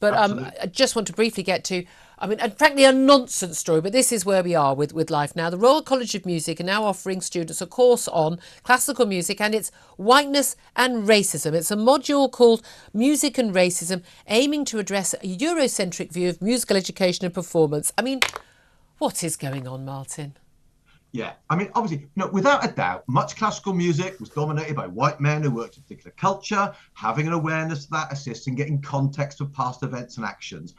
But Absolutely. I just want to briefly get to, I mean, and frankly, a nonsense story, but this is where we are with life now. The Royal College of Music are now offering students a course on classical music, and it's Whiteness and Racism. It's a module called Music and Racism, aiming to address a Eurocentric view of musical education and performance. I mean, what is going on, Martyn? Yeah, I mean, obviously, without a doubt, much classical music was dominated by white men who worked in a particular culture. Having an awareness of that assists in getting context of past events and actions.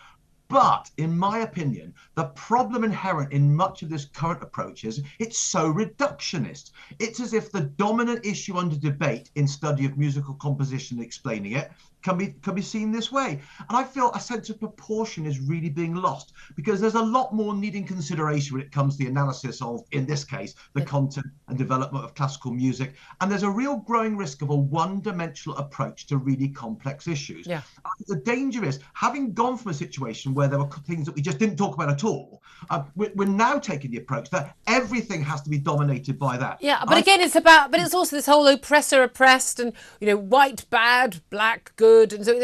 But in my opinion, the problem inherent in much of this current approach is it's so reductionist. It's as if the dominant issue under debate in study of musical composition and explaining it can be seen this way. And I feel a sense of proportion is really being lost because there's a lot more needing consideration when it comes to the analysis of, in this case, the content and development of classical music. And there's a real growing risk of a one-dimensional approach to really complex issues. Yeah. The danger is, having gone from a situation where there were things that we just didn't talk about at all, we're now taking the approach that everything has to be dominated by that. Yeah, but again, but it's also this whole oppressor oppressed and, white bad, black good. And so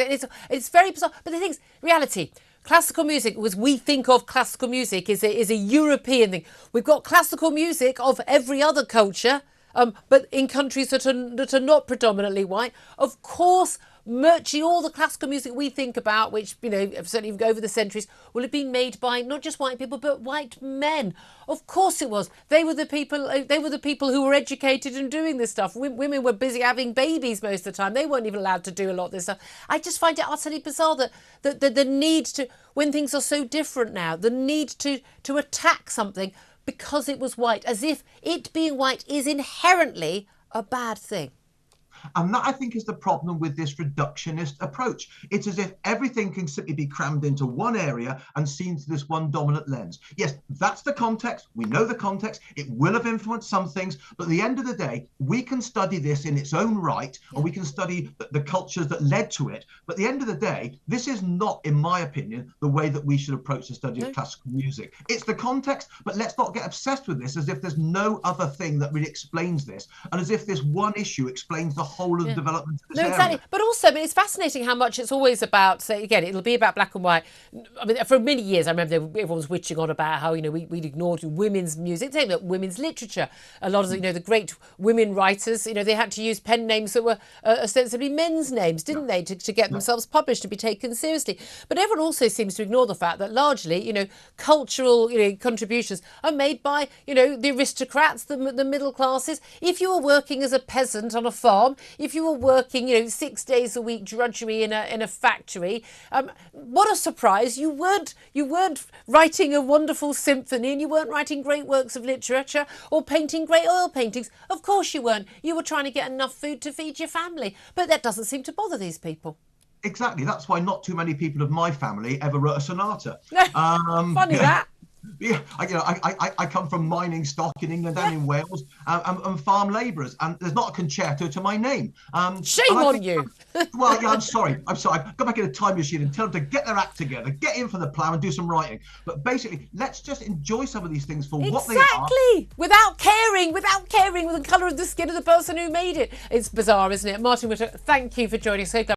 it's very bizarre. But the thing is, reality, classical music, as we think of classical music, is a European thing. We've got classical music of every other culture, but in countries that are not predominantly white. Of course, virtually all the classical music we think about, which certainly over the centuries, will have been made by not just white people but white men. Of course it was. They were the people. They were the people who were educated and doing this stuff. Women were busy having babies most of the time. They weren't even allowed to do a lot of this stuff. I just find it utterly bizarre that the need to, when things are so different now, the need to attack something because it was white, as if it being white is inherently a bad thing. And that, I think, is the problem with this reductionist approach. It's as if everything can simply be crammed into one area and seen through this one dominant lens. Yes, that's the context. We know the context. It will have influenced some things. But at the end of the day, we can study this in its own right, and we can study the cultures that led to it. But at the end of the day, this is not, in my opinion, the way that we should approach the study of classical music. It's the context, but let's not get obsessed with this as if there's no other thing that really explains this, and as if this one issue explains the whole of the development of this area. Exactly. But also, it's fascinating how much it's always about, say, again, it'll be about black and white. I mean, for many years, I remember everyone was witching on about how, we'd ignored women's music, same with women's literature. A lot of, the great women writers, they had to use pen names that were ostensibly men's names, didn't they, to get themselves published, to be taken seriously. But everyone also seems to ignore the fact that largely, cultural, contributions are made by, the aristocrats, the middle classes. If you were working as a peasant on a farm, if you were working, 6 days a week drudgery in a factory, what a surprise! You weren't writing a wonderful symphony, and you weren't writing great works of literature or painting great oil paintings. Of course you weren't. You were trying to get enough food to feed your family, but that doesn't seem to bother these people. Exactly. That's why not too many people of my family ever wrote a sonata. Funny that. Yeah, I come from mining stock in England and in Wales, and farm labourers, and there's not a concerto to my name. Shame on you. Well, yeah, I'm sorry. Go back in a time machine and tell them to get their act together, get in from the plough and do some writing. But basically, let's just enjoy some of these things for what they are. Exactly. Without caring with the colour of the skin of the person who made it. It's bizarre, isn't it? Martyn Whittock, thank you for joining us. So glad